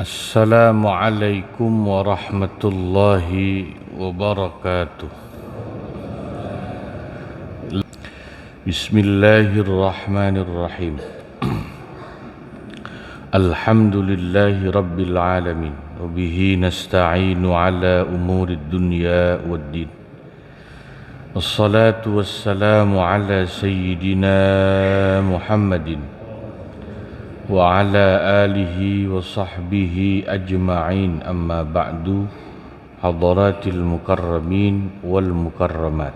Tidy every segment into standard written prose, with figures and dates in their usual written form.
Assalamualaikum warahmatullahi wabarakatuh. Bismillahirrahmanirrahim. Alhamdulillahi rabbil alamin. Wabihi nasta'inu ala umurid dunya waddin. Wassalatu wassalamu ala sayyidina Muhammadin wa ala alihi wa sahbihi ajma'in, amma ba'du. Hadaratil mukarramin wal mukarramat,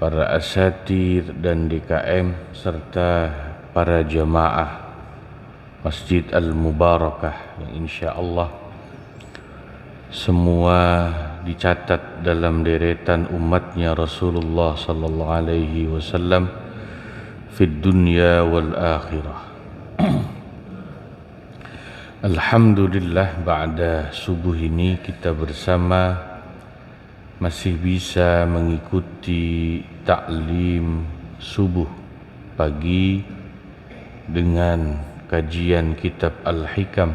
para asatir dan DKM serta para jamaah Masjid Al-Mubarakah yang insyaallah semua dicatat dalam deretan umatnya Rasulullah sallallahu alaihi wasallam fid dunya wal akhirah. Alhamdulillah, ba'da subuh ini kita bersama masih bisa mengikuti taklim subuh pagi dengan kajian kitab Al-Hikam.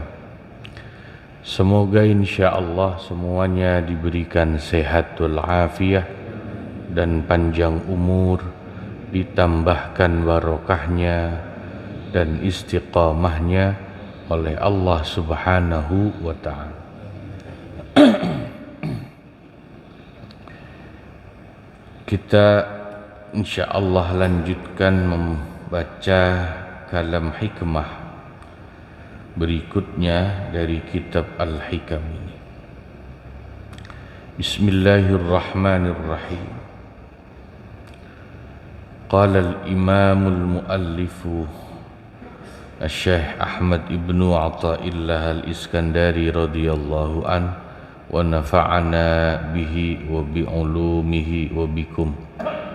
Semoga insyaallah semuanya diberikan sehat wal afiyah dan panjang umur, ditambahkan barokahnya dan istiqamahnya oleh Allah Subhanahu wa ta'ala. Kita insyaallah lanjutkan membaca kalam hikmah berikutnya dari kitab Al-Hikam ini. Bismillahirrahmanirrahim. Qala al-imamul muallifu Syekh Ahmad ibnu Athaillah al-Iskandari radhiyallahu an wa nafa'ana bihi wa bi ulumihi wa bikum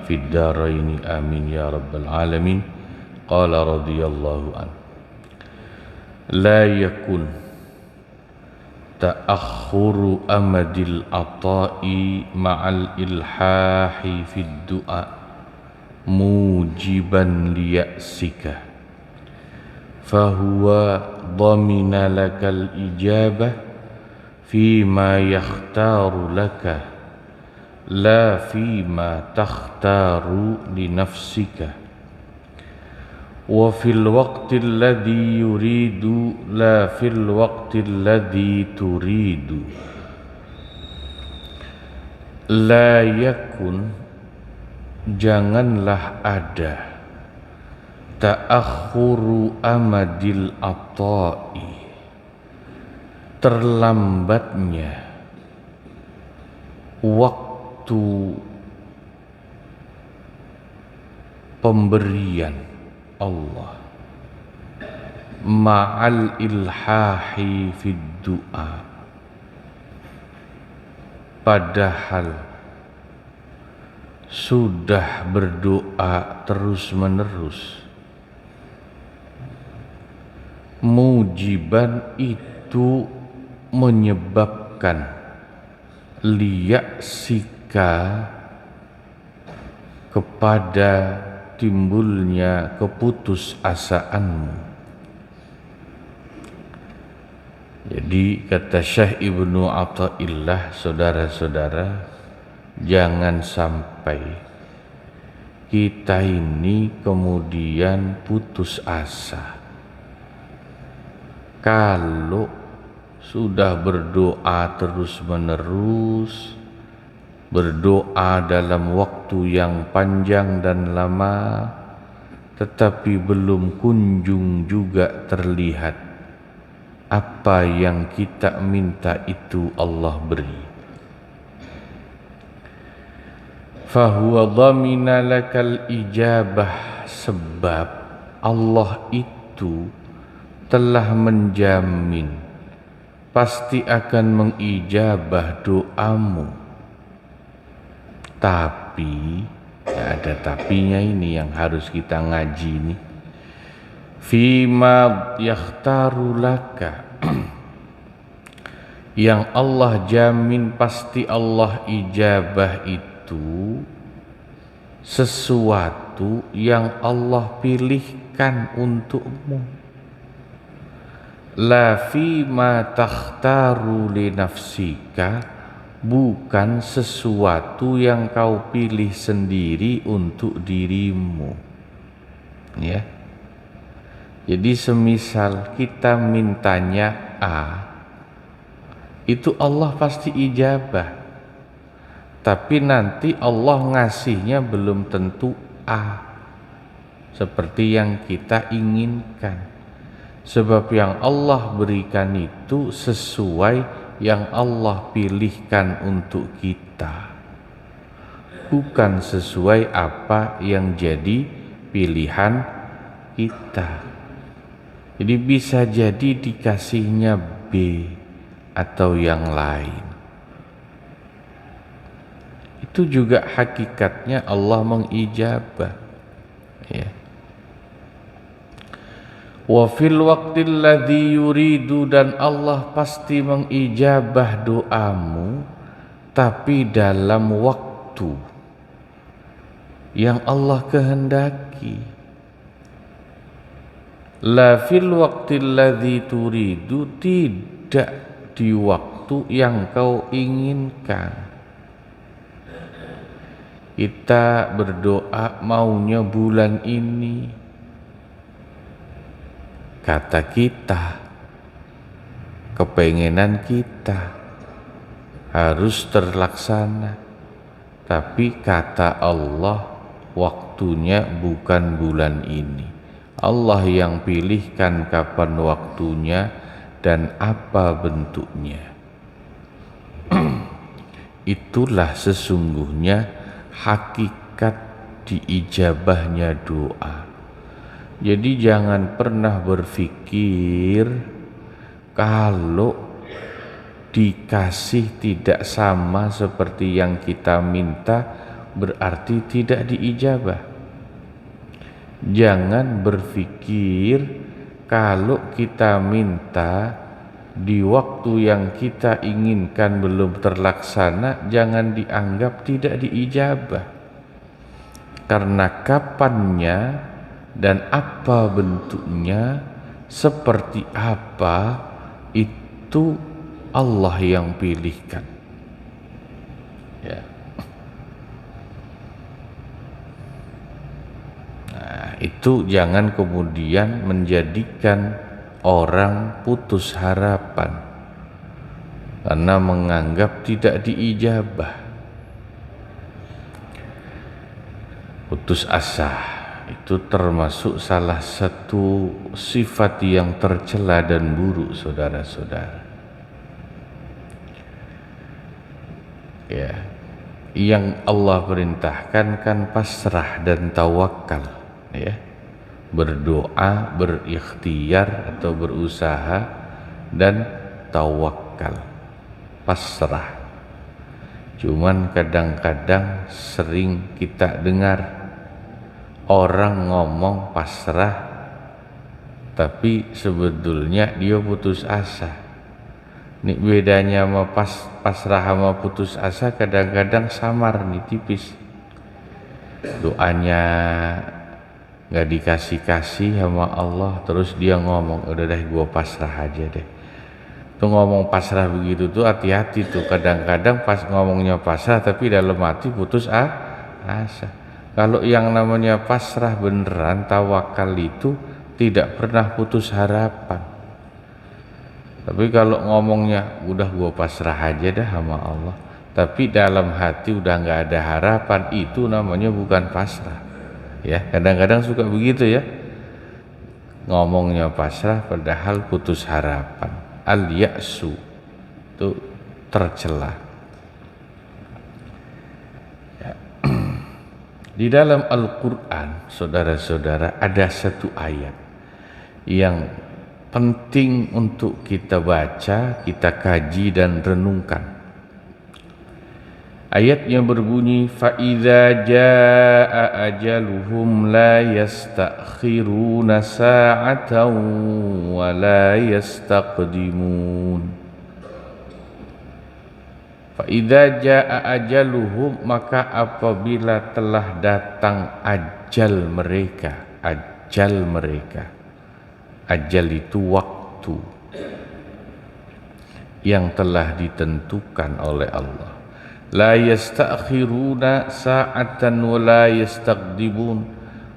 fid darain amin ya rabbal alamin. Qala radhiyallahu an, la yakun ta'akhuru amadil ata'i ma'al ilhahi fid du'a mujiban liya'sika, fahuwa dhamina lakal ijabah fima yakhtaru laka la fima takhtaru li nafsika, wa fil waqti alladhi yuridu la fil waqti alladhi turidu. La yakun, janganlah ada, ta'akhuru amadil ata'i, terlambatnya waktu pemberian Allah, ma'al ilhahi fid du'a, padahal sudah berdoa terus menerus. Mujiban itu menyebabkan liyaksika, kepada timbulnya keputusasaanmu. Jadi kata Syekh Ibnu Athaillah, saudara-saudara, jangan sampai kita ini kemudian putus asa kalau sudah berdoa terus-menerus, berdoa dalam waktu yang panjang dan lama, tetapi belum kunjung juga terlihat apa yang kita minta itu Allah beri. Fahuwa dhamina lakal ijabah, sebab Allah itu telah menjamin pasti akan mengijabah doamu. Tapi ada tapinya ini yang harus kita ngaji nih. Fima yakhtaru laka, yang Allah jamin pasti Allah ijabah itu sesuatu yang Allah pilihkan untukmu. La fi ma takhtaru li nafsika, bukan sesuatu yang kau pilih sendiri untuk dirimu. Ya. Jadi semisal kita mintanya A, itu Allah pasti ijabah. Tapi nanti Allah ngasihnya belum tentu A seperti yang kita inginkan. Sebab yang Allah berikan itu sesuai yang Allah pilihkan untuk kita, bukan sesuai apa yang jadi pilihan kita. Jadi bisa jadi dikasihnya B atau yang lain. Itu juga hakikatnya Allah mengijabah, ya. Wa fil waqtil ladzi yuridu, dan Allah pasti mengijabah doamu, tapi dalam waktu yang Allah kehendaki. La fil waqtil ladzi turidu, tidak di waktu yang kau inginkan. Kita berdoa maunya bulan ini, kata kita, kepengenan kita harus terlaksana, tapi kata Allah waktunya bukan bulan ini. Allah yang pilihkan kapan waktunya dan apa bentuknya. Itulah sesungguhnya hakikat diijabahnya doa. Jadi jangan pernah berpikir kalau dikasih tidak sama seperti yang kita minta berarti tidak diijabah. Jangan berpikir kalau kita minta di waktu yang kita inginkan belum terlaksana, jangan dianggap tidak diijabah. Karena kapannya dan apa bentuknya, seperti apa, itu Allah yang pilihkan. Ya. Nah, itu jangan kemudian menjadikan orang putus harapan karena menganggap tidak diijabah. Putus asa itu termasuk salah satu sifat yang tercela dan buruk, saudara-saudara. Ya, yang Allah perintahkan kan pasrah dan tawakal, ya. Berdoa, berikhtiar atau berusaha, dan tawakal, pasrah. Cuman kadang-kadang sering kita dengar orang ngomong pasrah tapi sebetulnya dia putus asa. Nih bedanya sama pasrah sama putus asa kadang-kadang samar nih, tipis. Doanya gak dikasih-kasih sama Allah, terus dia ngomong udah deh gua pasrah aja deh. Tuh ngomong pasrah begitu tuh hati-hati tuh, kadang-kadang pas ngomongnya pasrah tapi dalam hati putus asa. Kalau yang namanya pasrah beneran, tawakal itu tidak pernah putus harapan. Tapi kalau ngomongnya udah gua pasrah aja dah sama Allah, tapi dalam hati udah gak ada harapan, itu namanya bukan pasrah. Ya, kadang-kadang suka begitu ya, ngomongnya pasrah padahal putus harapan. Al-ya'su itu tercela. Ya. Di dalam Al-Quran, saudara-saudara, ada satu ayat yang penting untuk kita baca, kita kaji dan renungkan. Ayatnya berbunyi, فَإِذَا جَاءَ أَجَلُهُمْ لَا يَسْتَأْخِرُونَ سَاعَةً وَلَا يَسْتَقْدِمُونَ. فَإِذَا جَاءَ أَجَلُهُمْ, maka apabila telah datang ajal mereka. Ajal mereka, ajal itu waktu, yang telah ditentukan oleh Allah. La yasta'khiruna sa'atan wa la yastaqdibun,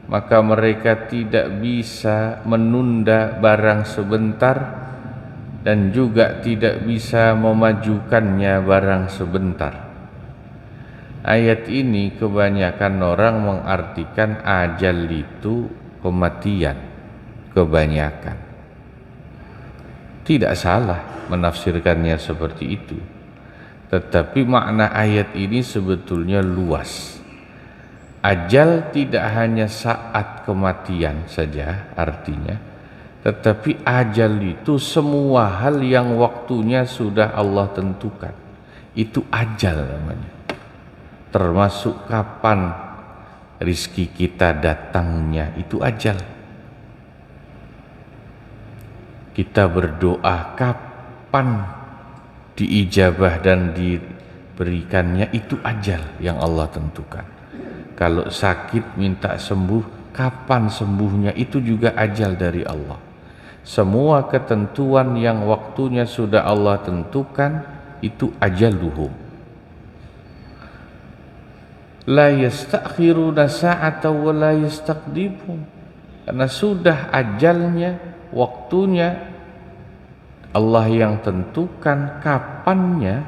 maka mereka tidak bisa menunda barang sebentar dan juga tidak bisa memajukannya barang sebentar. Ayat ini kebanyakan orang mengartikan ajal itu kematian, kebanyakan. Tidak salah menafsirkannya seperti itu, tetapi makna ayat ini sebetulnya luas. Ajal tidak hanya saat kematian saja artinya, tetapi ajal itu semua hal yang waktunya sudah Allah tentukan. Itu ajal namanya. Termasuk kapan rizki kita datangnya, itu ajal. Kita berdoa kapan diijabah dan diberikannya, itu ajal yang Allah tentukan. Kalau sakit minta sembuh, kapan sembuhnya, itu juga ajal dari Allah. Semua ketentuan yang waktunya sudah Allah tentukan, itu ajaluhum. La yastakhiruna sa'ata wa la yastaqdibun, karena sudah ajalnya, waktunya Allah yang tentukan kapannya,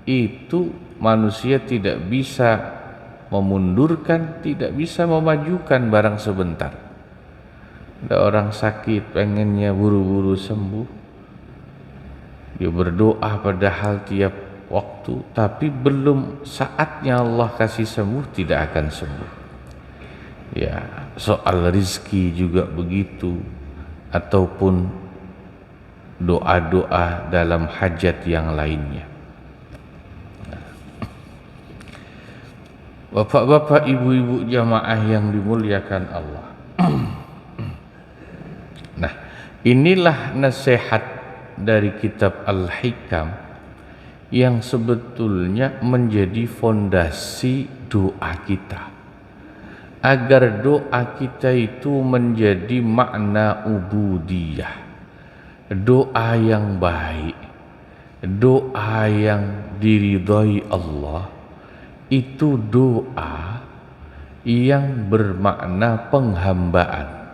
itu manusia tidak bisa memundurkan, tidak bisa memajukan barang sebentar. Ada orang sakit pengennya buru-buru sembuh, dia berdoa padahal tiap waktu, tapi belum saatnya Allah kasih sembuh, tidak akan sembuh. Ya, soal rizki juga begitu, ataupun doa-doa dalam hajat yang lainnya. Bapak-bapak, ibu-ibu jamaah yang dimuliakan Allah. Nah, inilah nasihat dari kitab Al-Hikam yang sebetulnya menjadi fondasi doa kita, agar doa kita itu menjadi makna ubudiyah, doa yang baik, doa yang diridhai Allah. Itu doa yang bermakna penghambaan.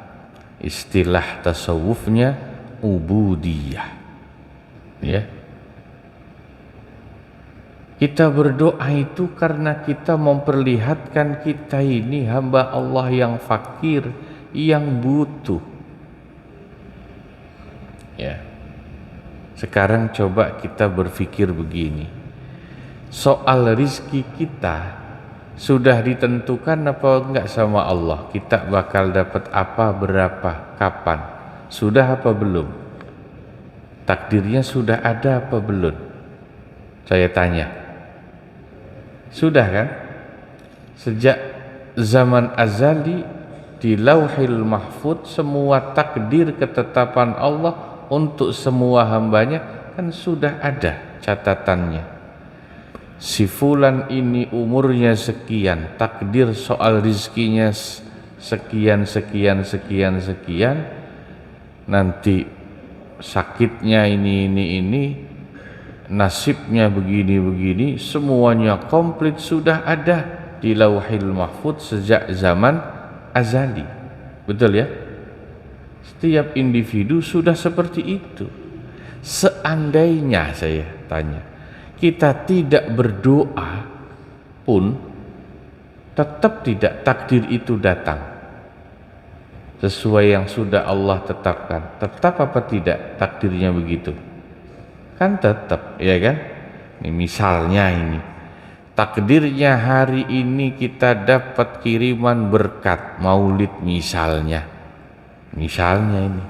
Istilah tasawufnya ubudiyah, ya. Kita berdoa itu karena kita memperlihatkan kita ini hamba Allah yang fakir, yang butuh. Ya. Sekarang coba kita berpikir begini. Soal rizki kita sudah ditentukan apa enggak sama Allah? Kita bakal dapat apa, berapa, kapan? Sudah apa belum? Takdirnya sudah ada apa belum? Saya tanya. Sudah kan? Sejak zaman azali di Lauhil Mahfuz, semua takdir ketetapan Allah untuk semua hambanya kan sudah ada catatannya. Si fulan ini umurnya sekian, takdir soal rizkinya sekian, nanti sakitnya ini, nasibnya begini, semuanya komplit sudah ada di Lauhil Mahfuz sejak zaman azali. Betul ya? Setiap individu sudah seperti itu. Seandainya, saya tanya, kita tidak berdoa pun tetap tidak takdir itu datang sesuai yang sudah Allah tetapkan. Tetap apa tidak takdirnya begitu? Kan tetap, ya kan? Ini misalnya ini takdirnya hari ini kita dapat kiriman berkat maulid misalnya ini.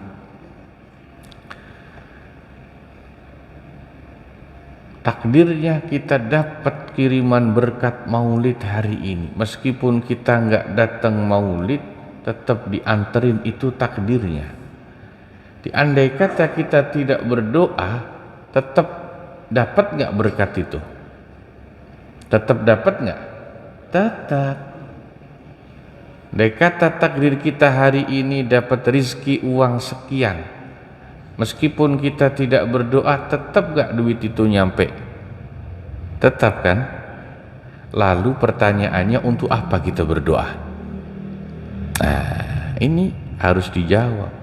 Takdirnya kita dapat kiriman berkat maulid hari ini, meskipun kita nggak datang maulid, tetap dianterin, itu takdirnya. Andai kata kita tidak berdoa, tetap dapat nggak berkat itu? Tetap dapat nggak? Tetap. Andai kata takdir kita hari ini dapat rizki uang sekian, Meskipun kita tidak berdoa, tetap gak duit itu nyampe? Tetap kan? Lalu pertanyaannya, untuk apa kita berdoa? Nah, ini harus dijawab.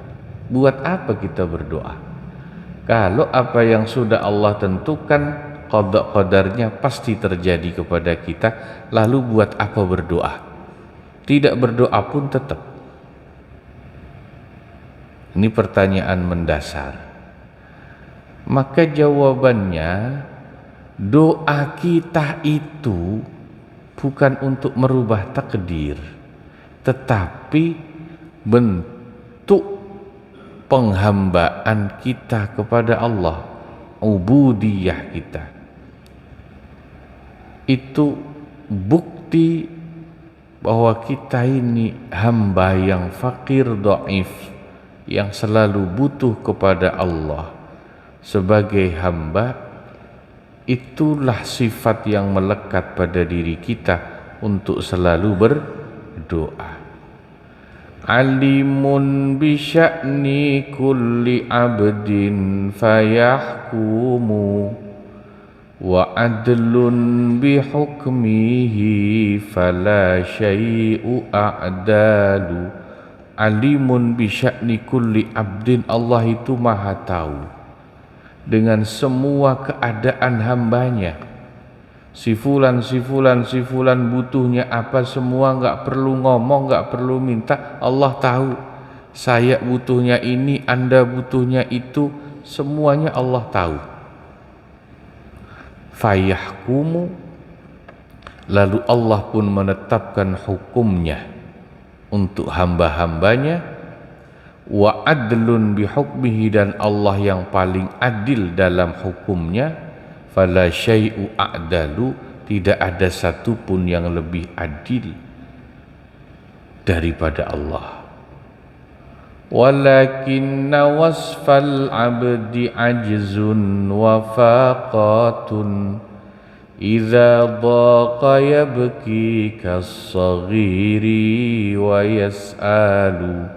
Buat apa kita berdoa? Kalau apa yang sudah Allah tentukan, qada qadarnya pasti terjadi kepada kita, lalu buat apa berdoa? Tidak berdoa pun tetap. Ini pertanyaan mendasar. Maka jawabannya, doa kita itu bukan untuk merubah takdir, tetapi bentuk penghambaan kita kepada Allah, ubudiyah kita. Itu bukti bahwa kita ini hamba yang fakir, dhaif, yang selalu butuh kepada Allah. Sebagai hamba, itulah sifat yang melekat pada diri kita untuk selalu berdoa. Alimun bi sya'ni kulli abdin fayahkumu wa adlun bi hukmihi fala syai'u a'dalu. Alimun bi sya'ni kulli abdin, Allah itu maha tahu dengan semua keadaan hambanya. Si fulan butuhnya apa, semua enggak perlu ngomong, enggak perlu minta, Allah tahu. Saya butuhnya ini, Anda butuhnya itu, semuanya Allah tahu. Fayahkumu, lalu Allah pun menetapkan hukumnya untuk hamba-hambanya. Wa adlun bihukmihi, dan Allah yang paling adil dalam hukumnya. Fala syai'u a'dalu, tidak ada satupun yang lebih adil daripada Allah. Walakinna wasfal abdi ajzun wa faqatun idza dhaqa yabki kas-saghiri wa yas'alu.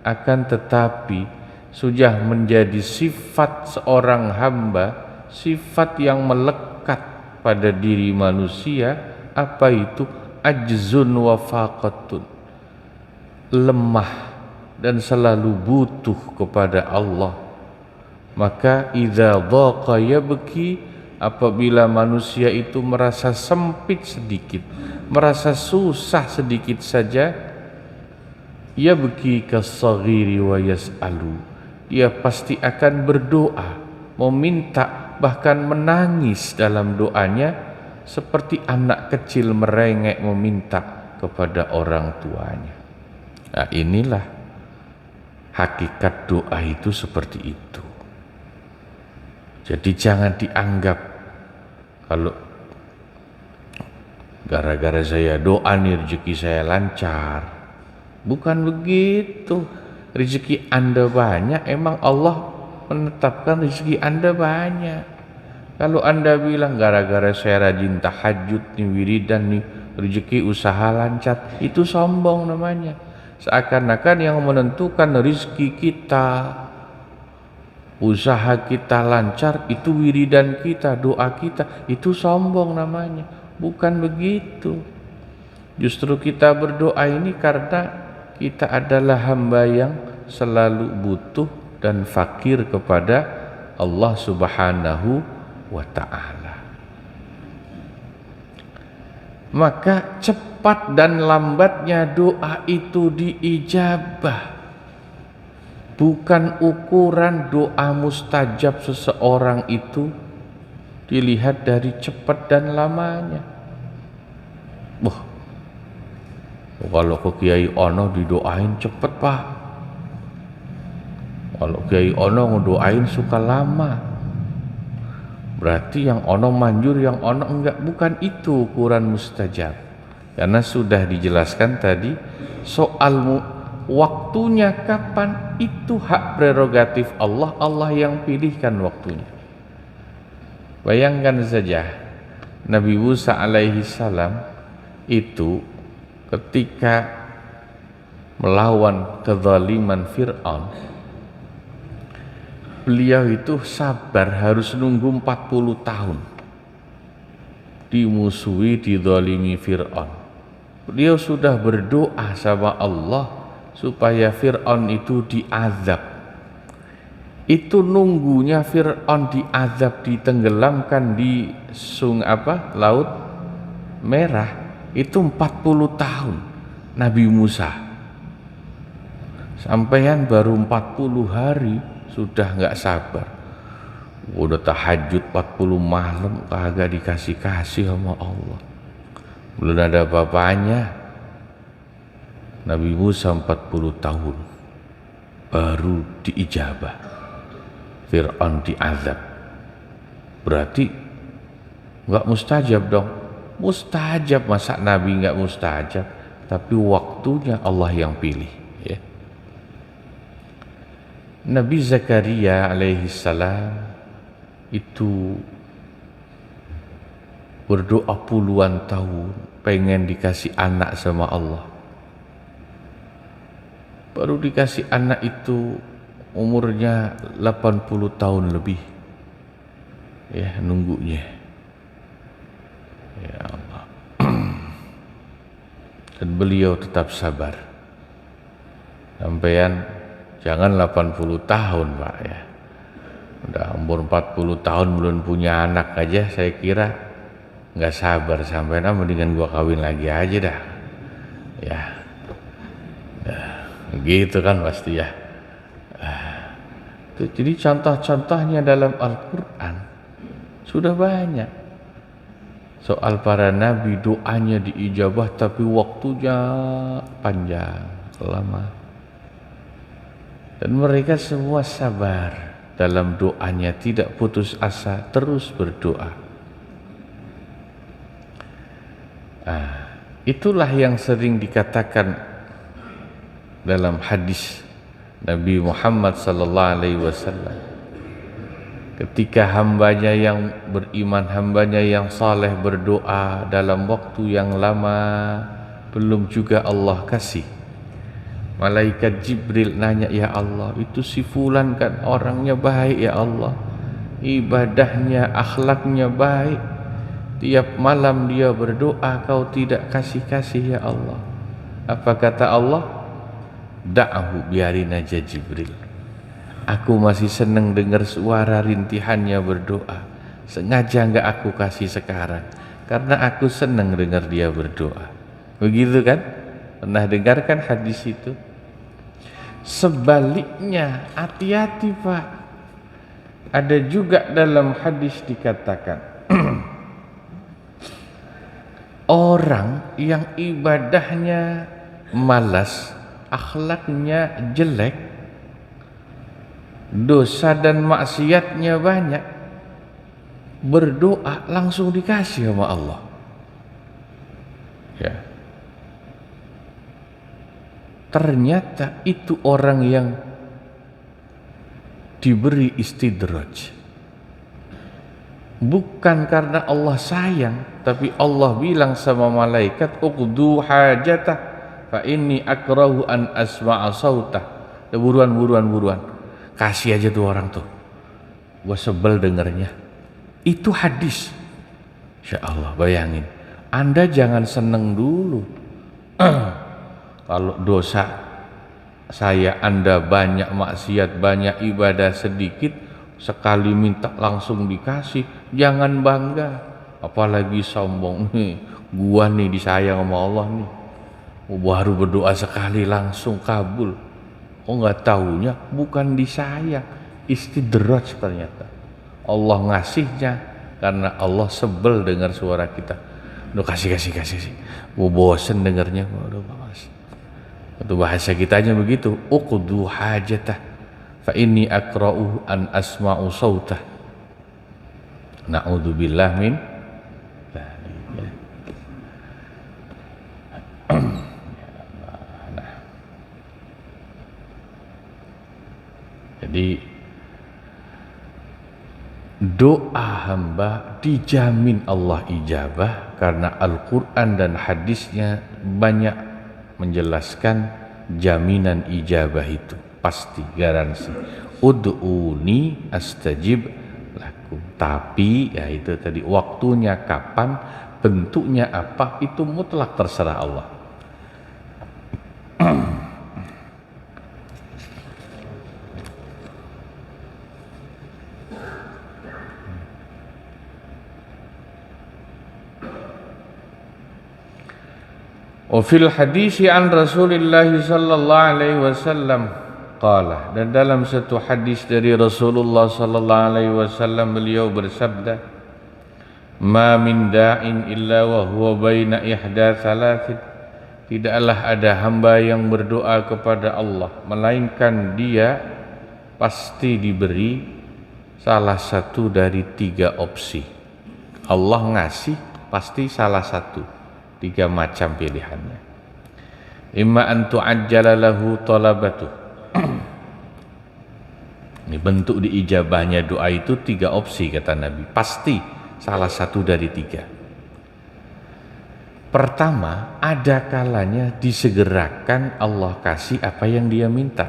Akan tetapi sudah menjadi sifat seorang hamba, sifat yang melekat pada diri manusia. Apa itu? Ajzun wa faqatun, lemah dan selalu butuh kepada Allah. Maka idza dhaqa yabki, apabila manusia itu merasa sempit sedikit, merasa susah sedikit saja, yabki kas-saghiri wa yas'alu, dia pasti akan berdoa, meminta, bahkan menangis dalam doanya, seperti anak kecil merengek meminta kepada orang tuanya. Nah, inilah hakikat doa itu, seperti itu. Jadi jangan dianggap kalau gara-gara saya doa nih rezeki saya lancar. Bukan begitu. Rezeki Anda banyak, emang Allah menetapkan rezeki Anda banyak. Kalau Anda bilang gara-gara saya rajin tahajud nih, wiridan nih, rezeki usaha lancar, itu sombong namanya. Seakan-akan yang menentukan rezeki kita, usaha kita lancar, itu wiridan kita, doa kita, itu sombong namanya. Bukan begitu. Justru kita berdoa ini karena kita adalah hamba yang selalu butuh dan fakir kepada Allah Subhanahu wa ta'ala. Maka cepat dan lambatnya doa itu diijabah. Bukan ukuran doa mustajab seseorang itu dilihat dari cepat dan lamanya. Kalau ke Kiai Ono didoain cepet Pak, kalau Kiai Ono ngedoain suka lama, berarti yang Ono manjur, yang Ono enggak. Bukan itu ukuran mustajab. Karena sudah dijelaskan tadi, soal waktunya kapan, itu hak prerogatif Allah. Allah yang pilihkan waktunya. Bayangkan saja Nabi Musa alaihi salam itu ketika melawan kezaliman Fir'aun, beliau itu sabar harus nunggu 40 tahun dimusuhi, dizalimi Fir'aun. Beliau sudah berdoa sama Allah supaya Fir'aun itu diazab. Itu nunggunya Fir'aun diazab, ditenggelamkan di Laut Merah, itu 40 tahun. Nabi Musa sampaian baru 40 hari sudah nggak sabar. Udah tahajud 40 malam kagak dikasih-kasih sama Allah. Belum ada apa-apanya. Nabi Musa 40 tahun baru diijabah. Fir'aun diazab. Berarti nggak mustajab dong. Mustajab, masa Nabi nggak mustajab? Tapi waktunya Allah yang pilih, ya. Nabi Zakaria alaihi salam itu berdoa puluhan tahun pengen dikasih anak sama Allah. Baru dikasih anak itu umurnya 80 tahun lebih, ya, nunggunya, ya Allah. Dan beliau tetap sabar. Sampean jangan 80 tahun Pak, ya. Udah umur 40 tahun belum punya anak aja, saya kira nggak sabar sampean. Mendingan gua kawin lagi aja dah, ya. Gitu kan pasti, ya. Jadi contoh-contohnya dalam Al-Quran sudah banyak. Soal para nabi, doanya diijabah tapi waktunya panjang, lama. Dan mereka semua sabar dalam doanya, tidak putus asa, terus berdoa. Itulah yang sering dikatakan dalam hadis Nabi Muhammad sallallahu alaihi wasallam, ketika hambanya yang beriman, hambanya yang saleh berdoa dalam waktu yang lama belum juga Allah kasih, malaikat Jibril nanya, ya Allah, itu si fulan kan orangnya baik ya Allah, ibadahnya, akhlaknya baik, tiap malam dia berdoa, kau tidak kasih-kasih ya Allah. Apa kata Allah? Da'ahu, biarin aja Jibril, aku masih seneng dengar suara rintihannya berdoa. Sengaja enggak aku kasih sekarang karena aku seneng dengar dia berdoa. Begitu kan? Pernah dengar kan hadis itu? Sebaliknya, hati-hati Pak. Ada juga dalam hadis dikatakan orang yang ibadahnya malas, akhlaknya jelek, dosa dan maksiatnya banyak, berdoa langsung dikasih sama Allah, ya. Ternyata itu orang yang diberi istidraj, bukan karena Allah sayang, tapi Allah bilang sama malaikat, uqdu hajatah fa inni akrahu an asma'a sautah. Buruan, kasih aja tuh orang tuh, gua sebel dengernya. Itu hadis. Insya Allah, bayangin, Anda jangan seneng dulu kalau dosa saya Anda banyak, maksiat banyak, ibadah sedikit, sekali minta langsung dikasih. Jangan bangga, apalagi sombong, nih gua nih disayang sama Allah nih, baru berdoa sekali langsung kabul. Oh, nggak taunya bukan disayang, istidraj. Ternyata Allah ngasihnya karena Allah sebel dengar suara kita. Udah kasih, gua bosen dengarnya. Udah bahas. Itu bahasa kitanya begitu. Uqdu hajatah fa inni akra'u an asma'u sautah. Na'udzubillah min dzalik. Jadi doa hamba dijamin Allah ijabah karena Al-Quran dan hadisnya banyak menjelaskan jaminan ijabah itu pasti, garansi. ud'uni astajib lakum. Tapi ya itu tadi, waktunya kapan, bentuknya apa, itu mutlak terserah Allah. Wa fil hadisi an Rasulillah sallallahu alaihi wasallam qala, dan dalam satu hadis dari Rasulullah sallallahu alaihi wasallam beliau bersabda, ma min da'in illa wa huwa baina ihda thalathin, tidaklah ada hamba yang berdoa kepada Allah melainkan dia pasti diberi salah satu dari 3 opsi. Allah ngasih pasti salah satu, 3 macam pilihannya. Imma an tu'ajjala lahu talabatu. Ini bentuk diijabahnya doa itu 3 opsi kata Nabi, pasti salah satu dari 3. Pertama, ada kalanya disegerakan Allah kasih apa yang dia minta.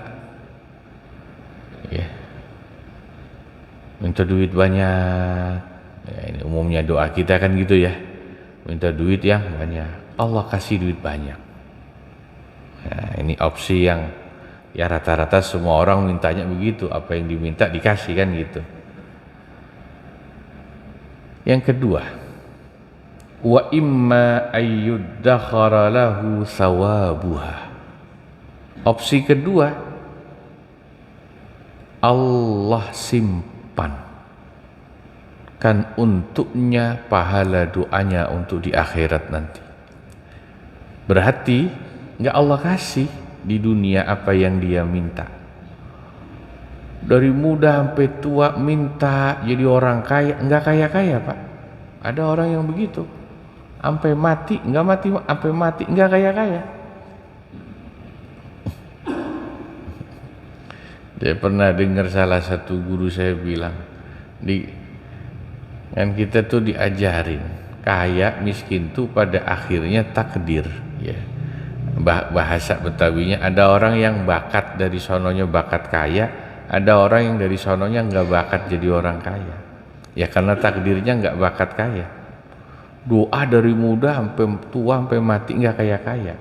Ya. Minta duit banyak. Ya, ini umumnya doa kita kan gitu ya. Minta duit yang banyak, Allah kasih duit banyak. Nah, ini opsi yang ya rata-rata semua orang mintanya begitu, apa yang diminta dikasih kan gitu. Yang kedua, wa imma ayyuddakhara lahu thawabuha. Opsi kedua, Allah simpan kan untuknya pahala doanya untuk di akhirat nanti. Berarti enggak Allah kasih di dunia apa yang dia minta. Dari muda sampai tua minta jadi orang kaya, enggak kaya-kaya Pak. Ada orang yang begitu. Sampai mati, enggak mati, sampai mati enggak kaya-kaya. Saya pernah dengar salah satu guru saya bilang, kan kita tuh diajarin kaya miskin tuh pada akhirnya takdir ya. Bahasa Betawinya, ada orang yang bakat dari sononya bakat kaya, ada orang yang dari sononya nggak bakat jadi orang kaya ya, karena takdirnya nggak bakat kaya. Doa dari muda sampai tua sampai mati nggak kaya-kaya,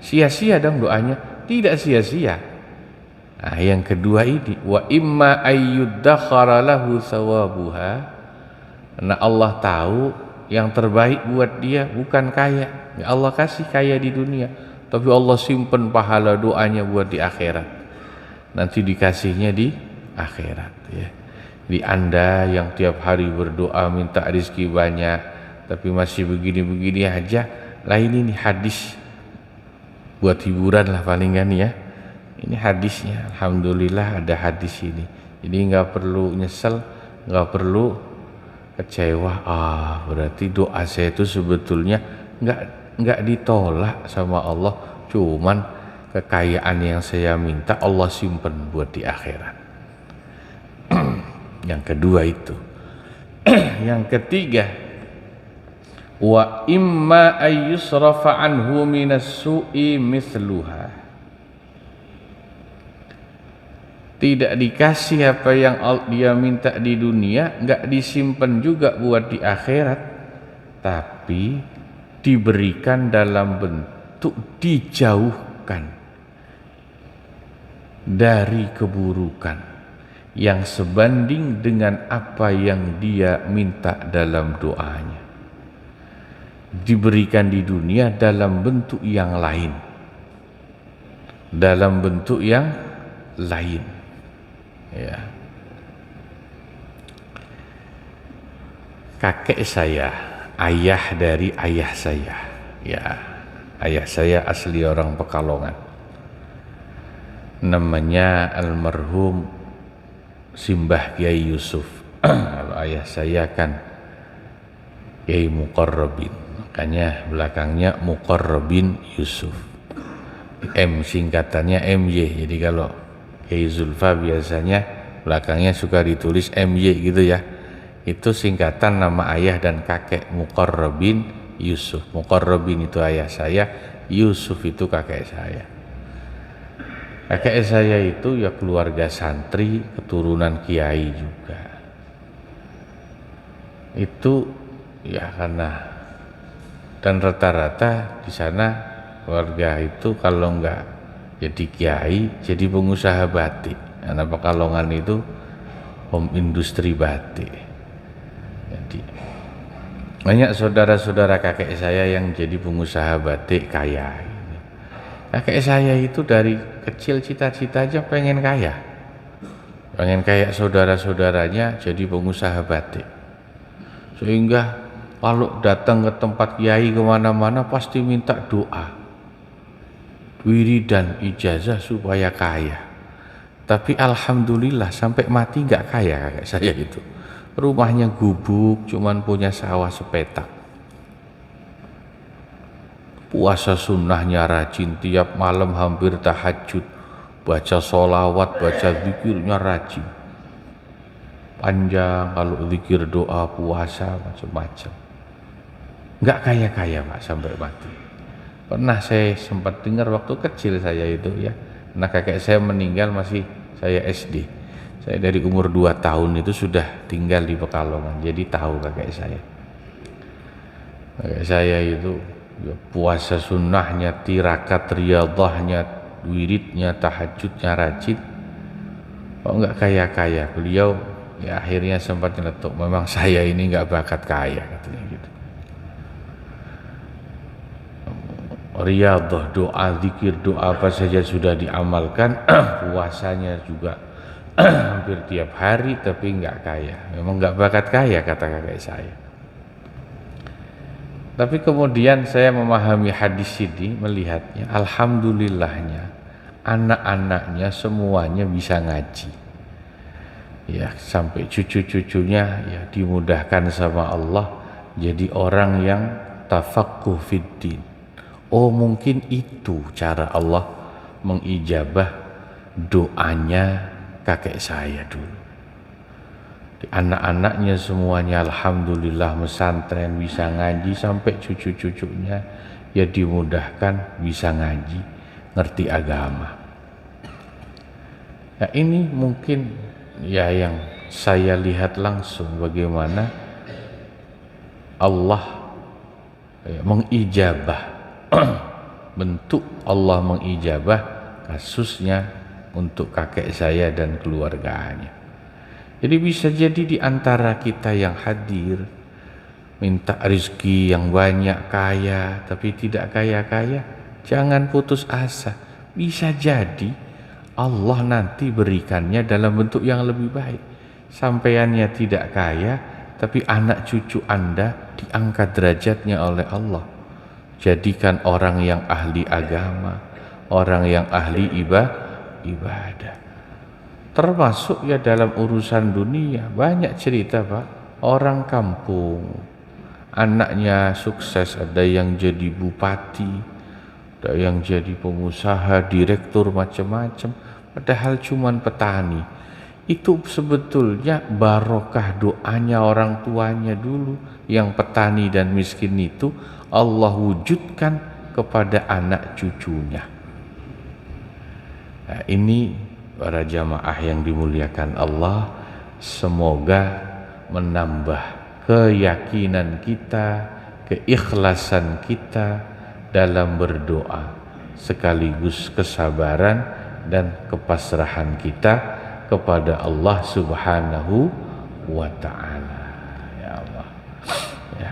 sia-sia dong doanya? Tidak sia-sia. Nah yang kedua ini, wa imma ayyuddakhara lahu thawabuha, karena Allah tahu yang terbaik buat dia bukan kaya. Allah kasih kaya di dunia, tapi Allah simpen pahala doanya buat di akhirat. Nanti dikasihnya di akhirat ya. Di Anda yang tiap hari berdoa minta rezeki banyak, tapi masih begini-begini aja, lain ini hadis buat hiburan lah paling kan ya. Ini hadisnya, alhamdulillah ada hadis ini. Jadi nggak perlu nyesel, nggak perlu kecewa. Berarti doa saya itu sebetulnya nggak ditolak sama Allah, cuman kekayaan yang saya minta Allah simpen buat di akhirat. Yang kedua itu. Yang ketiga, wa imma ayyusrafa anhu minas su'i mithluha. Tidak dikasih apa yang dia minta di dunia, nggak disimpan juga buat di akhirat, tapi diberikan dalam bentuk dijauhkan dari keburukan yang sebanding dengan apa yang dia minta dalam doanya. Diberikan di dunia dalam bentuk yang lain, dalam bentuk yang lain. Ya. Kakek saya, ayah dari ayah saya, ya, ayah saya asli orang Pekalongan, namanya almarhum Simbah Kiai Yusuf. Kalau ayah saya kan Kiai Muqarrabin, makanya belakangnya Muqarrabin Yusuf, M singkatannya MY. Jadi kalau Kiai Zulfa biasanya belakangnya suka ditulis MY gitu ya. Itu singkatan nama ayah dan kakek, Muqarrabin Yusuf. Muqarrabin itu ayah saya, Yusuf itu kakek saya. Kakek saya itu ya keluarga santri, keturunan kiai juga. Itu ya karena, dan rata-rata di sana keluarga itu kalau enggak jadi kiai, jadi pengusaha batik. Karena Pekalongan itu home industri batik. Jadi banyak saudara-saudara kakek saya yang jadi pengusaha batik kaya. Kakek saya itu dari kecil cita-cita aja pengen kaya. Pengen kayak saudara-saudaranya jadi pengusaha batik. Sehingga kalau datang ke tempat kiai kemana-mana pasti minta doa, wiridan, ijazah supaya kaya. Tapi alhamdulillah sampai mati nggak kaya kakek saya itu. Rumahnya gubuk, cuman punya sawah sepetak. Puasa sunnahnya rajin, tiap malam hampir tahajud, baca sholawat, baca zikirnya rajin. Panjang kalau zikir, doa, puasa, macam-macam. Nggak kaya-kaya Pak sampai mati. Pernah saya sempat dengar waktu kecil saya itu ya, nah kakek saya meninggal masih saya SD. Saya dari umur 2 tahun itu sudah tinggal di Pekalongan, jadi tahu kakek saya. Kakek saya itu ya, puasa sunnahnya, tirakat riyadhahnya, wiridnya, tahajudnya rajin. Kok nggak kaya-kaya, beliau ya akhirnya sempat nyeletuk, memang saya ini nggak bakat kaya katanya gitu. Riyadhah, doa, zikir, doa apa saja sudah diamalkan. Puasanya juga hampir tiap hari, tapi nggak kaya, memang nggak bakat kaya kata kakek saya. Tapi kemudian saya memahami hadis ini, melihatnya alhamdulillahnya anak-anaknya semuanya bisa ngaji ya, sampai cucu-cucunya ya dimudahkan sama Allah jadi orang yang tafaqquh fiddin. Oh mungkin itu cara Allah mengijabah doanya kakek saya dulu. Anak-anaknya semuanya alhamdulillah mesantren, bisa ngaji, sampai cucu-cucunya ya dimudahkan bisa ngaji, ngerti agama. Nah ini mungkin ya yang saya lihat langsung bagaimana Allah ya, mengijabah bentuk Allah mengijabah kasusnya untuk kakek saya dan keluarganya. Jadi bisa jadi di antara kita yang hadir minta rezeki yang banyak, kaya, tapi tidak kaya-kaya, jangan putus asa. Bisa jadi Allah nanti berikannya dalam bentuk yang lebih baik. Sampaiannya tidak kaya, tapi anak cucu Anda diangkat derajatnya oleh Allah. Jadikan orang yang ahli agama, orang yang ahli ibadah. Termasuk ya dalam urusan dunia, banyak cerita Pak, orang kampung anaknya sukses, ada yang jadi bupati, ada yang jadi pengusaha, direktur, macam-macam, padahal cuman petani. Itu sebetulnya barokah doanya orang tuanya dulu yang petani dan miskin itu, Allah wujudkan kepada anak cucunya. Nah, ini para jamaah yang dimuliakan Allah, semoga menambah keyakinan kita, keikhlasan kita dalam berdoa, sekaligus kesabaran dan kepasrahan kita kepada Allah Subhanahu wa ta'ala. Ya Allah ya.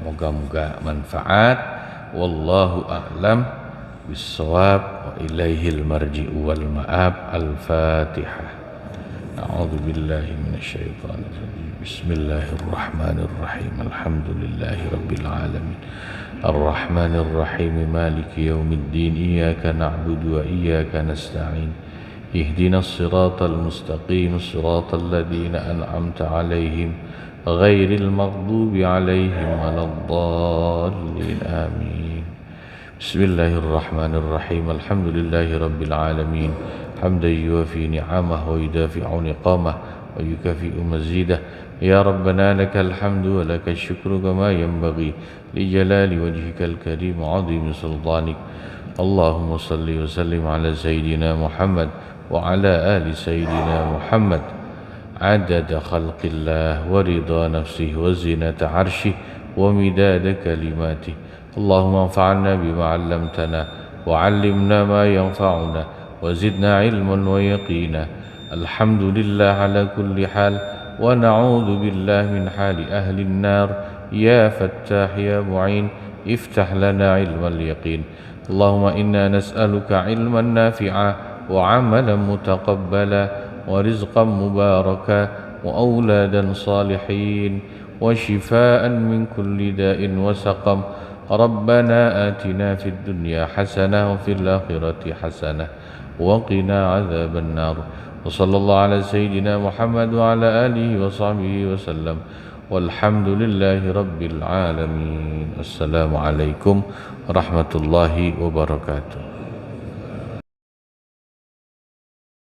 Moga-moga manfaat. Wallahu a'lam bisawab wa ilaihil marji'u wal ma'ab. Al-Fatihah. A'udzu billahi minasyaitonir rajim. Bismillahirrahmanirrahim. Alhamdulillahi rabbil alamin. Ar-Rahmanir Rahim. Maliki yaumiddin. Iyyaka na'budu wa iyyaka nasta'in. Ihdinas siratal mustaqim. Siratal ladzina an'amta 'alaihim ghairil maghdubi 'alaihim waladdallin. Amin. Bismillahirrahmanirrahim. Alhamdulillahi rabbil alamin. Hamdan yuwafi ni'amah wa yudafi'u niqamah wa yukafi'u mazidah. Ya Rabbana lakal hamdu wa lakal syukru kama yanbaghi li jalali wajhikal karim 'azimi sultanik اللهم صل وسلم على سيدنا محمد وعلى آل سيدنا محمد عدد خلق الله ورضا نفسه وزنة عرشه ومداد كلماته. اللهم انفعنا بما علمتنا وعلمنا ما ينفعنا وزدنا علما ويقينا. الحمد لله على كل حال ونعوذ بالله من حال أهل النار. يا فتاح يا معين افتح لنا علم اليقين. اللهم إنا نسألك علما نافعا وعملا متقبلا ورزقا مباركا وأولادا صالحين وشفاء من كل داء وسقم. ربنا آتنا في الدنيا حسنة وفي الآخرة حسنة وقنا عذاب النار. وصلى الله على سيدنا محمد وعلى آله وصحبه وسلم والحمد لله رب العالمين. السلام عليكم ورحمة الله وبركاته.